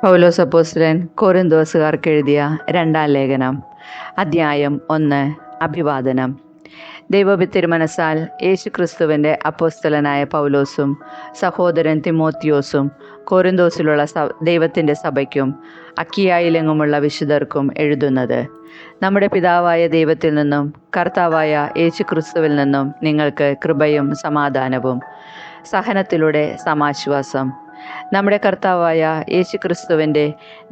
പൗലോസ് അപ്പോസ്തലൻ കൊരിന്തോസുകാർക്ക് എഴുതിയ രണ്ടാം ലേഖനം, അദ്ധ്യായം 1. അഭിവാദനം. ദൈവത്തിരുമനസ്സാൽ യേശുക്രിസ്തുവിൻ്റെ അപ്പോസ്തലനായ പൗലോസും സഹോദരൻ തിമോത്തിയോസും കൊരിന്തോസിലുള്ള ദൈവത്തിൻ്റെ സഭയ്ക്കും അക്കിയായിലെങ്ങുമുള്ള വിശുദ്ധർക്കും എഴുതുന്നത്: നമ്മുടെ പിതാവായ ദൈവത്തിൽ നിന്നും കർത്താവായ യേശുക്രിസ്തുവിൽ നിന്നും നിങ്ങൾക്ക് കൃപയും സമാധാനവും. സഹനത്തിലൂടെ സമാശ്വാസം. നമ്മുടെ കർത്താവായ യേശുക്രിസ്തുവിൻ്റെ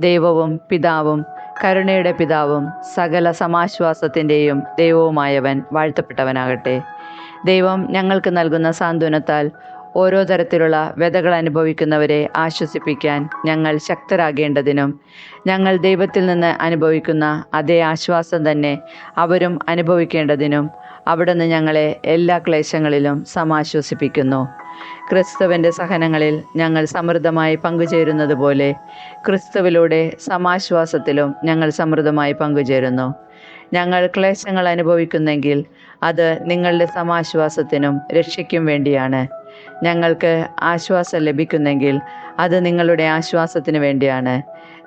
ദൈവവും പിതാവും കരുണയുടെ പിതാവും സകല സമാശ്വാസത്തിൻ്റെയും ദൈവവുമായവൻ വാഴ്ത്തപ്പെട്ടവനാകട്ടെ. ദൈവം ഞങ്ങൾക്ക് നൽകുന്ന സാന്ത്വനത്താൽ ഓരോ തരത്തിലുള്ള വ്യതകൾ അനുഭവിക്കുന്നവരെ ആശ്വസിപ്പിക്കാൻ ഞങ്ങൾ ശക്തരാകേണ്ടതിനും, ഞങ്ങൾ ദൈവത്തിൽ നിന്ന് അനുഭവിക്കുന്ന അതേ ആശ്വാസം തന്നെ അവരും അനുഭവിക്കേണ്ടതിനും അവിടുന്ന് ഞങ്ങളെ എല്ലാ ക്ലേശങ്ങളിലും സമാശ്വസിപ്പിക്കുന്നു. ക്രിസ്തുവിൻ്റെ സഹനങ്ങളിൽ ഞങ്ങൾ സമൃദ്ധമായി പങ്കുചേരുന്നത് പോലെ ക്രിസ്തുവിലൂടെ സമാശ്വാസത്തിലും ഞങ്ങൾ സമൃദ്ധമായി പങ്കുചേരുന്നു. ഞങ്ങൾ ക്ലേശങ്ങൾ അനുഭവിക്കുന്നെങ്കിൽ അത് നിങ്ങളുടെ സമാശ്വാസത്തിനും രക്ഷയ്ക്കും വേണ്ടിയാണ്. ഞങ്ങൾക്ക് ആശ്വാസം ലഭിക്കുന്നെങ്കിൽ അത് നിങ്ങളുടെ ആശ്വാസത്തിന് വേണ്ടിയാണ്.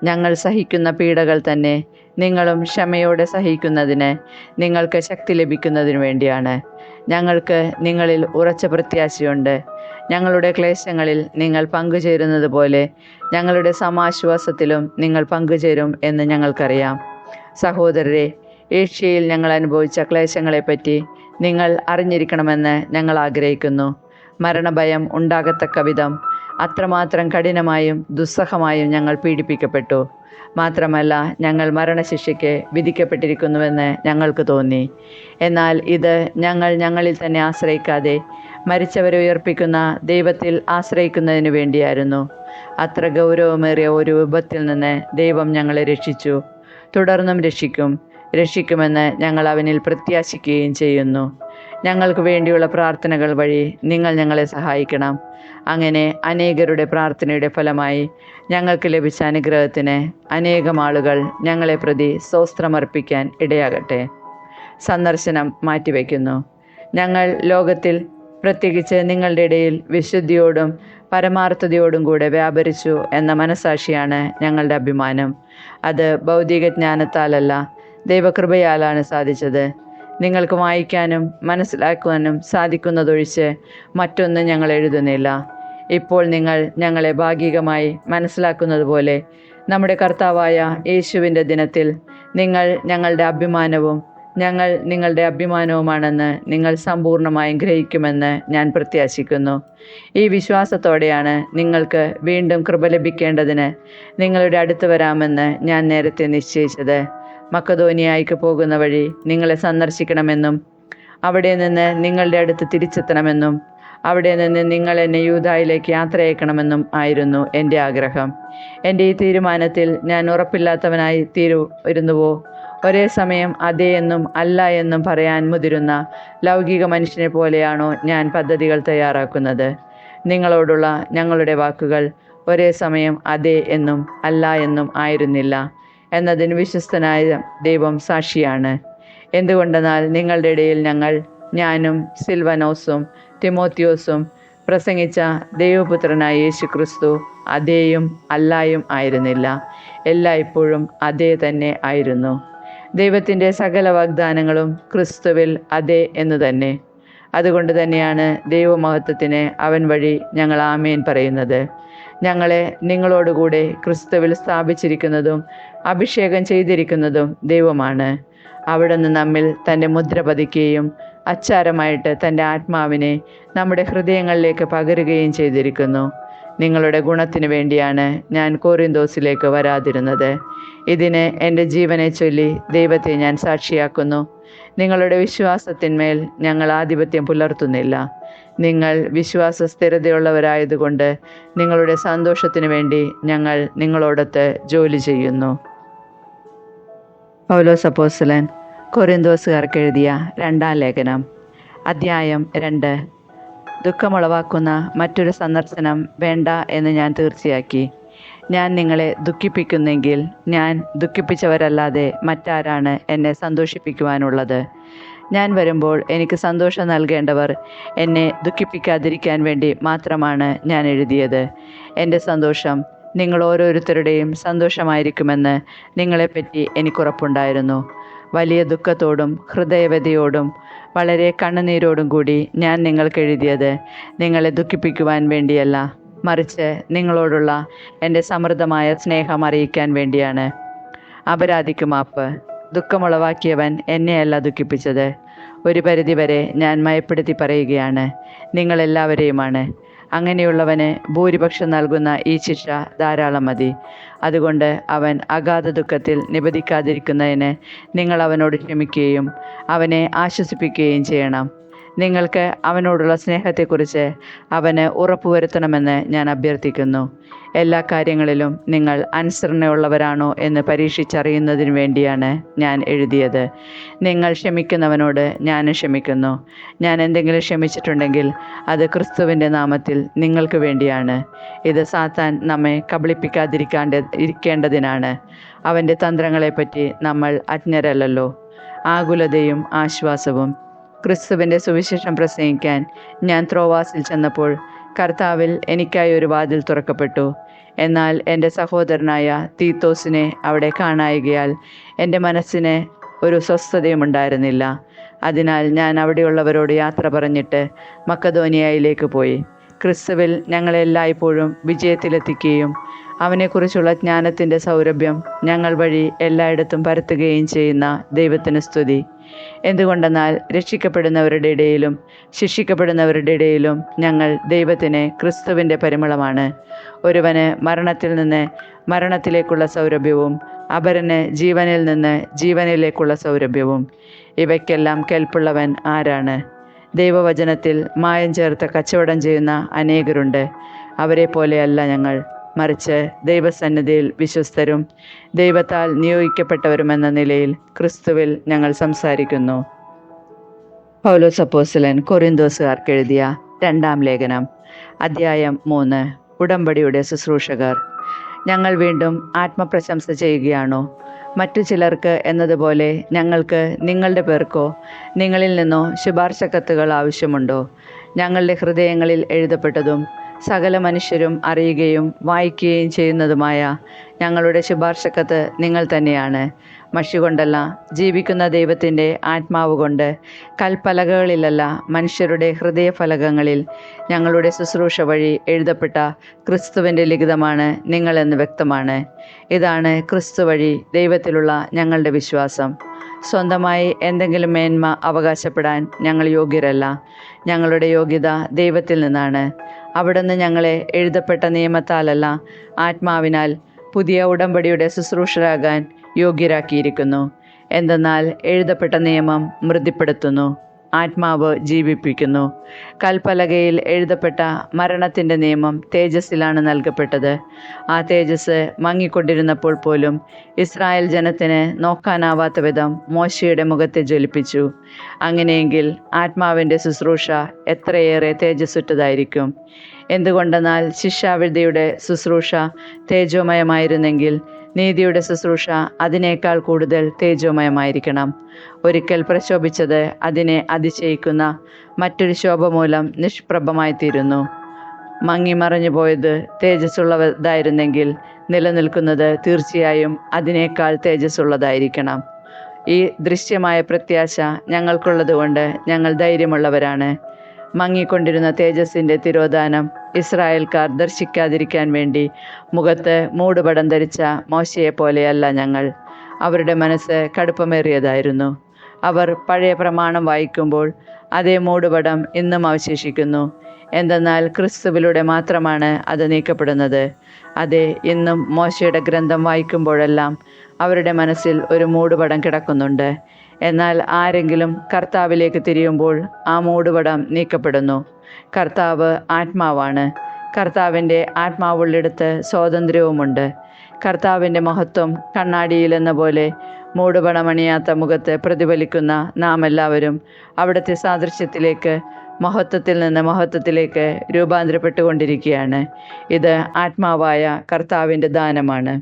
ഞങ്ങൾ സഹിക്കുന്ന പീഡകൾ തന്നെ നിങ്ങളും ക്ഷമയോടെ സഹിക്കുന്നതിന് നിങ്ങൾക്ക് ശക്തി ലഭിക്കുന്നതിന് വേണ്ടിയാണ്. ഞങ്ങൾക്ക് നിങ്ങളിൽ ഉറച്ച പ്രത്യാശയുണ്ട്. ഞങ്ങളുടെ ക്ലേശങ്ങളിൽ നിങ്ങൾ പങ്കുചേരുന്നത് പോലെ ഞങ്ങളുടെ സമാശ്വാസത്തിലും നിങ്ങൾ പങ്കുചേരും എന്ന് ഞങ്ങൾക്കറിയാം. സഹോദരരെ, ഏഷ്യയിൽ ഞങ്ങൾ അനുഭവിച്ച ക്ലേശങ്ങളെപ്പറ്റി നിങ്ങൾ അറിഞ്ഞിരിക്കണമെന്ന് ഞങ്ങൾ ആഗ്രഹിക്കുന്നു. മരണഭയം ഉണ്ടാകത്തക്ക വിധം അത്രമാത്രം കഠിനമായും ദുസ്സഹമായും ഞങ്ങൾ പീഡിപ്പിക്കപ്പെട്ടു. മാത്രമല്ല, ഞങ്ങൾ മരണശിക്ഷയ്ക്ക് വിധിക്കപ്പെട്ടിരിക്കുന്നുവെന്ന് ഞങ്ങൾക്ക് തോന്നി. എന്നാൽ ഇത് ഞങ്ങൾ ഞങ്ങളിൽ തന്നെ ആശ്രയിക്കാതെ മരിച്ചവരെ ഉയർപ്പിക്കുന്ന ദൈവത്തിൽ ആശ്രയിക്കുന്നതിന് വേണ്ടിയായിരുന്നു. അത്ര ഗൗരവമേറിയ ഒരു വിപത്തിൽ നിന്ന് ദൈവം ഞങ്ങളെ രക്ഷിച്ചു, തുടർന്നും രക്ഷിക്കുമെന്ന് ഞങ്ങൾ അവനിൽ പ്രത്യാശിക്കുകയും ചെയ്യുന്നു. ഞങ്ങൾക്ക് വേണ്ടിയുള്ള പ്രാർത്ഥനകൾ വഴി നിങ്ങൾ ഞങ്ങളെ സഹായിക്കണം. അങ്ങനെ അനേകരുടെ പ്രാർത്ഥനയുടെ ഫലമായി ഞങ്ങൾക്ക് ലഭിച്ച അനുഗ്രഹത്തിന് അനേകം ആളുകൾ ഞങ്ങളെ പ്രതി സ്തോത്രമർപ്പിക്കാൻ ഇടയാകട്ടെ. സന്ദർശനം മാറ്റിവെക്കുന്നു. ഞങ്ങൾ ലോകത്തിൽ, പ്രത്യേകിച്ച് നിങ്ങളുടെ ഇടയിൽ വിശുദ്ധിയോടും പരമാർത്ഥതയോടും കൂടെ വ്യാപരിച്ചു എന്ന മനസാക്ഷിയാണ് ഞങ്ങളുടെ അഭിമാനം. അത് ഭൗതിക ജ്ഞാനത്താലല്ല, ദൈവകൃപയാലാണ് സാധിച്ചത്. നിങ്ങൾക്ക് വായിക്കാനും മനസ്സിലാക്കുവാനും സാധിക്കുന്നതൊഴിച്ച് മറ്റൊന്നും ഞങ്ങൾ എഴുതുന്നില്ല. ഇപ്പോൾ നിങ്ങൾ ഞങ്ങളെ ഭാഗികമായി മനസ്സിലാക്കുന്നത് പോലെ നമ്മുടെ കർത്താവായ യേശുവിൻ്റെ ദിനത്തിൽ നിങ്ങൾ ഞങ്ങളുടെ അഭിമാനവും ഞങ്ങൾ നിങ്ങളുടെ അഭിമാനവുമാണെന്ന് നിങ്ങൾ സമ്പൂർണ്ണമായും ഗ്രഹിക്കുമെന്ന് ഞാൻ പ്രത്യാശിക്കുന്നു. ഈ വിശ്വാസത്തോടെയാണ് നിങ്ങൾക്ക് വീണ്ടും കൃപ ലഭിക്കേണ്ടതിന് നിങ്ങളുടെ അടുത്ത് വരാമെന്ന് ഞാൻ നേരത്തെ നിശ്ചയിച്ചത്. മക്കതോനിയായിക്ക് പോകുന്ന വഴി നിങ്ങളെ സന്ദർശിക്കണമെന്നും അവിടെ നിന്ന് നിങ്ങളുടെ അടുത്ത് തിരിച്ചെത്തണമെന്നും അവിടെ നിന്ന് നിങ്ങൾ എന്നെ യൂദായിലേക്ക് യാത്രയക്കണമെന്നും ആയിരുന്നു എൻ്റെ ആഗ്രഹം. എൻ്റെ ഈ തീരുമാനത്തിൽ ഞാൻ ഉറപ്പില്ലാത്തവനായി തീരുന്നുവോ? ഒരേ സമയം അതെ എന്നും അല്ല എന്നും പറയാൻ മുതിരുന്ന ലൗകിക മനുഷ്യനെ പോലെയാണോ ഞാൻ പദ്ധതികൾ തയ്യാറാക്കുന്നത്? നിങ്ങളോടുള്ള ഞങ്ങളുടെ വാക്കുകൾ ഒരേ സമയം അതെ എന്നും അല്ല എന്നും ആയിരുന്നില്ല എന്നതിന് വിശ്വസ്തനായ ദൈവം സാക്ഷിയാണ്. എന്തുകൊണ്ടെന്നാൽ നിങ്ങളുടെ ഇടയിൽ ഞാനും സിൽവനോസും തിമോത്തിയോസും പ്രസംഗിച്ച ദൈവപുത്രനായ യേശുക്രിസ്തു അതേയും അല്ലായും ആയിരുന്നില്ല, എല്ലായ്പ്പോഴും അതേ തന്നെ ആയിരുന്നു. ദൈവത്തിൻ്റെ സകല വാഗ്ദാനങ്ങളും ക്രിസ്തുവിൽ അതെ എന്ന് തന്നെ. അതുകൊണ്ട് തന്നെയാണ് ദൈവമഹത്വത്തിന് അവൻ വഴി ഞങ്ങൾ ആമേൻ പറയുന്നത്. ഞങ്ങളെ നിങ്ങളോടുകൂടെ ക്രിസ്തുവിൽ സ്ഥാപിച്ചിരിക്കുന്നതും അഭിഷേകം ചെയ്തിരിക്കുന്നതും ദൈവമാണ്. അവിടുന്ന് നമ്മിൽ തൻ്റെ മുദ്ര പതിക്കുകയും അച്ചാരമായിട്ട് തൻ്റെ ആത്മാവിനെ നമ്മുടെ ഹൃദയങ്ങളിലേക്ക് പകരുകയും ചെയ്തിരിക്കുന്നു. നിങ്ങളുടെ ഗുണത്തിന് വേണ്ടിയാണ് ഞാൻ കൊരിന്തോസിലേക്ക് വരാതിരുന്നത്. ഇതിന് എൻ്റെ ജീവനെ ചൊല്ലി ദൈവത്തെ ഞാൻ സാക്ഷിയാക്കുന്നു. നിങ്ങളുടെ വിശ്വാസത്തിന്മേൽ ഞങ്ങൾ ആധിപത്യം പുലർത്തുന്നില്ല. നിങ്ങൾ വിശ്വാസ സ്ഥിരതയുള്ളവരായതുകൊണ്ട് നിങ്ങളുടെ സന്തോഷത്തിന് വേണ്ടി ഞങ്ങൾ നിങ്ങളോടൊത്ത് ജോലി ചെയ്യുന്നു. പൗലോസ് അപ്പോസ്തലൻ കൊരിന്തോസുകാർക്ക് എഴുതിയ രണ്ടാം ലേഖനം, അദ്ധ്യായം 2. ദുഃഖമുളവാക്കുന്ന മറ്റൊരു സന്ദർശനം വേണ്ട എന്ന് ഞാൻ തീർച്ചയാക്കി. ഞാൻ നിങ്ങളെ ദുഃഖിപ്പിക്കുന്നെങ്കിൽ ഞാൻ ദുഃഖിപ്പിച്ചവരല്ലാതെ മറ്റാരാണ് എന്നെ സന്തോഷിപ്പിക്കുവാനുള്ളത്? ഞാൻ വരുമ്പോൾ എനിക്ക് സന്തോഷം നൽകേണ്ടവർ എന്നെ ദുഃഖിപ്പിക്കാതിരിക്കാൻ വേണ്ടി മാത്രമാണ് ഞാൻ എഴുതിയത്. എൻ്റെ സന്തോഷം നിങ്ങൾ ഓരോരുത്തരുടെയും സന്തോഷമായിരിക്കുമെന്ന് നിങ്ങളെപ്പറ്റി എനിക്കുറപ്പുണ്ടായിരുന്നു. വലിയ ദുഃഖത്തോടും ഹൃദയവ്യതയോടും വളരെ കണ്ണുനീരോടും കൂടി ഞാൻ നിങ്ങൾക്ക് എഴുതിയത് നിങ്ങളെ ദുഃഖിപ്പിക്കുവാൻ വേണ്ടിയല്ല, മറിച്ച് നിങ്ങളോടുള്ള എൻ്റെ സമൃദ്ധമായ സ്നേഹം അറിയിക്കാൻ വേണ്ടിയാണ്. അപരാധിക്ക് മാപ്പ്. ദുഃഖമുളവാക്കിയവൻ എന്നെയല്ല ദുഃഖിപ്പിച്ചത്. ഒരു പരിധിവരെ ഞാൻ മയപ്പെടുത്തി പറയുകയാണ്, നിങ്ങളെല്ലാവരെയുമാണ്. അങ്ങനെയുള്ളവന് ഭൂരിപക്ഷം നൽകുന്ന ഈ ശിക്ഷ ധാരാളം മതി. അതുകൊണ്ട് അവൻ അഗാധ ദുഃഖത്തിൽ നിബദിക്കാതിരിക്കുന്നതിന് നിങ്ങൾ അവനോട് ക്ഷമിക്കുകയും അവനെ ആശ്വസിപ്പിക്കുകയും ചെയ്യണം. നിങ്ങൾക്ക് അവനോടുള്ള സ്നേഹത്തെക്കുറിച്ച് അവന് ഉറപ്പുവരുത്തണമെന്ന് ഞാൻ അഭ്യർത്ഥിക്കുന്നു. എല്ലാ കാര്യങ്ങളിലും നിങ്ങൾ അനുസരണയുള്ളവരാണോ എന്ന് പരീക്ഷിച്ചറിയുന്നതിന് വേണ്ടിയാണ് ഞാൻ എഴുതിയത്. നിങ്ങൾ ക്ഷമിക്കുന്നവനോട് ഞാനും ക്ഷമിക്കുന്നു. ഞാൻ എന്തെങ്കിലും ക്ഷമിച്ചിട്ടുണ്ടെങ്കിൽ അത് ക്രിസ്തുവിൻ്റെ നാമത്തിൽ നിങ്ങൾക്ക് വേണ്ടിയാണ്. ഇത് സാത്താൻ നമ്മെ ഇരിക്കേണ്ടതിനാണ്. അവൻ്റെ തന്ത്രങ്ങളെപ്പറ്റി നമ്മൾ അജ്ഞരല്ലല്ലോ. ആകുലതയും ആശ്വാസവും. ക്രിസ്തുവിൻ്റെ സുവിശേഷം പ്രസംഗിക്കാൻ ഞാൻ ത്രോവാസിൽ ചെന്നപ്പോൾ കർത്താവിൽ എനിക്കായി ഒരു വാതിൽ തുറക്കപ്പെട്ടു. എന്നാൽ എൻ്റെ സഹോദരനായ തീത്തോസിനെ അവിടെ കാണായികയാൽ എൻ്റെ മനസ്സിന് ഒരു സ്വസ്ഥതയും ഉണ്ടായിരുന്നില്ല. അതിനാൽ ഞാൻ അവിടെയുള്ളവരോട് യാത്ര പറഞ്ഞിട്ട് മക്കദോനിയയിലേക്ക് പോയി. ക്രിസ്തുവിൽ ഞങ്ങളെല്ലായ്പ്പോഴും വിജയത്തിലെത്തിക്കുകയും അവനെക്കുറിച്ചുള്ള ജ്ഞാനത്തിൻ്റെ സൗരഭ്യം ഞങ്ങൾ വഴി എല്ലായിടത്തും പരത്തുകയും ചെയ്യുന്ന ദൈവത്തിന് സ്തുതി. എന്തുകൊണ്ടെന്നാൽ രക്ഷിക്കപ്പെടുന്നവരുടെ ഇടയിലും ശിക്ഷിക്കപ്പെടുന്നവരുടെ ഇടയിലും ഞങ്ങൾ ദൈവത്തിന് ക്രിസ്തുവിൻ്റെ പരിമളമാണ്. ഒരുവന് മരണത്തിൽ നിന്ന് മരണത്തിലേക്കുള്ള സൗരഭ്യവും അപരന് ജീവനിൽ നിന്ന് ജീവനിലേക്കുള്ള സൗരഭ്യവും. ഇവയ്ക്കെല്ലാം കെൽപ്പുള്ളവൻ ആരാണ്? ദൈവവചനത്തിൽ മായം ചേർത്ത് കച്ചവടം ചെയ്യുന്ന അനേകരുണ്ട്. അവരെ പോലെയല്ല ഞങ്ങൾ, മറിച്ച് ദൈവസന്നിധിയിൽ വിശ്വസ്തരും ദൈവത്താൽ നിയോഗിക്കപ്പെട്ടവരുമെന്ന നിലയിൽ ക്രിസ്തുവിൽ ഞങ്ങൾ സംസാരിക്കുന്നു. പൗലോസ് അപ്പോസ്തലൻ കൊരിന്തോസുകാർക്ക് എഴുതിയ 2-ാം ലേഖനം, അധ്യായം 3. ഉടമ്പടിയുടെ ശുശ്രൂഷകർ. ഞങ്ങൾ വീണ്ടും ആത്മപ്രശംസ ചെയ്യുകയാണോ? മറ്റു ചിലർക്ക് എന്നതുപോലെ ഞങ്ങൾക്ക് നിങ്ങളുടെ പേർക്കോ നിങ്ങളിൽ നിന്നോ ശുപാർശ കത്തുകൾ ആവശ്യമുണ്ടോ? ഞങ്ങളുടെ ഹൃദയങ്ങളിൽ എഴുതപ്പെട്ടതും സകല മനുഷ്യരും അറിയുകയും വായിക്കുകയും ചെയ്യുന്നതുമായ ഞങ്ങളുടെ ശുപാർശക്കത്ത് നിങ്ങൾ തന്നെയാണ്. മഷി കൊണ്ടല്ല, ജീവിക്കുന്ന ദൈവത്തിൻ്റെ ആത്മാവ് കൊണ്ട്, കൽപ്പലകകളിലല്ല, മനുഷ്യരുടെ ഹൃദയഫലകങ്ങളിൽ ഞങ്ങളുടെ ശുശ്രൂഷ വഴി എഴുതപ്പെട്ട ക്രിസ്തുവിൻ്റെ ലിഖിതമാണ് നിങ്ങളെന്ന് വ്യക്തമാണ്. ഇതാണ് ക്രിസ്തു വഴി ദൈവത്തിലുള്ള ഞങ്ങളുടെ വിശ്വാസം. സ്വന്തമായി എന്തെങ്കിലും മേന്മ അവകാശപ്പെടാൻ ഞങ്ങൾ യോഗ്യരല്ല. ഞങ്ങളുടെ യോഗ്യത ദൈവത്തിൽ നിന്നാണ്. അവിടുന്ന് ഞങ്ങളെ എഴുതപ്പെട്ട നിയമത്താലല്ല, ആത്മാവിനാൽ പുതിയ ഉടമ്പടിയുടെ ശുശ്രൂഷരാകാൻ യോഗ്യരാക്കിയിരിക്കുന്നു. എന്തെന്നാൽ എഴുതപ്പെട്ട നിയമം മൃതിപ്പെടുത്തുന്നു, ആത്മാവ് ജീവിപ്പിക്കുന്നു. കൽപ്പലകയിൽ എഴുതപ്പെട്ട മരണത്തിൻ്റെ നിയമം തേജസ്സിലാണ് നൽകപ്പെട്ടത്. ആ തേജസ് മങ്ങിക്കൊണ്ടിരുന്നപ്പോൾ പോലും ഇസ്രായേൽ ജനത്തിന് നോക്കാനാവാത്ത വിധം മോശയുടെ മുഖത്തെ ജ്വലിപ്പിച്ചു. അങ്ങനെയെങ്കിൽ ആത്മാവിൻ്റെ ശുശ്രൂഷ എത്രയേറെ തേജസ്സുറ്റതായിരിക്കും. എന്തുകൊണ്ടെന്നാൽ ശിക്ഷാവിധിയുടെ ശുശ്രൂഷ തേജോമയമായിരുന്നെങ്കിൽ നീതിയുടെ ശുശ്രൂഷ അതിനേക്കാൾ കൂടുതൽ തേജോമയമായിരിക്കണം. ഒരിക്കൽ പ്രശോഭിച്ചത് അതിനെ അതിശയിക്കുന്ന മറ്റൊരു ശോഭ മൂലം നിഷ്പ്രഭമായിത്തീരുന്നു. മങ്ങിമറഞ്ഞു പോയത് തേജസ്സുള്ളതായിരുന്നെങ്കിൽ നിലനിൽക്കുന്നത് തീർച്ചയായും അതിനേക്കാൾ തേജസ്സുള്ളതായിരിക്കണം. ഈ ദൃശ്യമായ പ്രത്യാശ ഞങ്ങൾക്കുള്ളതുകൊണ്ട് ഞങ്ങൾ ധൈര്യമുള്ളവരാണ്. മങ്ങിക്കൊണ്ടിരുന്ന തേജസ്സിൻ്റെ തിരോധാനം ഇസ്രായേൽക്കാർ ദർശിക്കാതിരിക്കാൻ വേണ്ടി മുഖത്ത് മൂടുപടം ധരിച്ച മോശയെപ്പോലെയല്ല ഞങ്ങൾ. അവരുടെ മനസ്സ് കടുപ്പമേറിയതായിരുന്നു. അവർ പഴയ പ്രമാണം വായിക്കുമ്പോൾ അതേ മൂടുപടം ഇന്നും അവശേഷിക്കുന്നു. എന്തെന്നാൽ ക്രിസ്തുവിലൂടെ മാത്രമാണ് അത് നീക്കപ്പെടുന്നത്. അതെ, ഇന്നും മോശയുടെ ഗ്രന്ഥം വായിക്കുമ്പോഴെല്ലാം അവരുടെ മനസ്സിൽ ഒരു മൂടുപടം കിടക്കുന്നുണ്ട്. എന്നാൽ ആരെങ്കിലും കർത്താവിലേക്ക് തിരിയുമ്പോൾ ആ മൂടുപടം നീക്കപ്പെടുന്നു. കർത്താവ് ആത്മാവാണ്. കർത്താവിൻ്റെ ആത്മാവുള്ളിടത്ത് സ്വാതന്ത്ര്യവുമുണ്ട്. കർത്താവിൻ്റെ മഹത്വം കണ്ണാടിയിലെന്ന പോലെ മൂടുപടമണിയാത്ത മുഖത്ത് പ്രതിഫലിക്കുന്ന നാം എല്ലാവരും അവിടുത്തെ സാദൃശ്യത്തിലേക്ക്, മഹത്വത്തിൽ നിന്ന് മഹത്വത്തിലേക്ക് രൂപാന്തരപ്പെട്ടുകൊണ്ടിരിക്കുകയാണ്. ഇത് ആത്മാവായ കർത്താവിൻ്റെ ദാനമാണ്.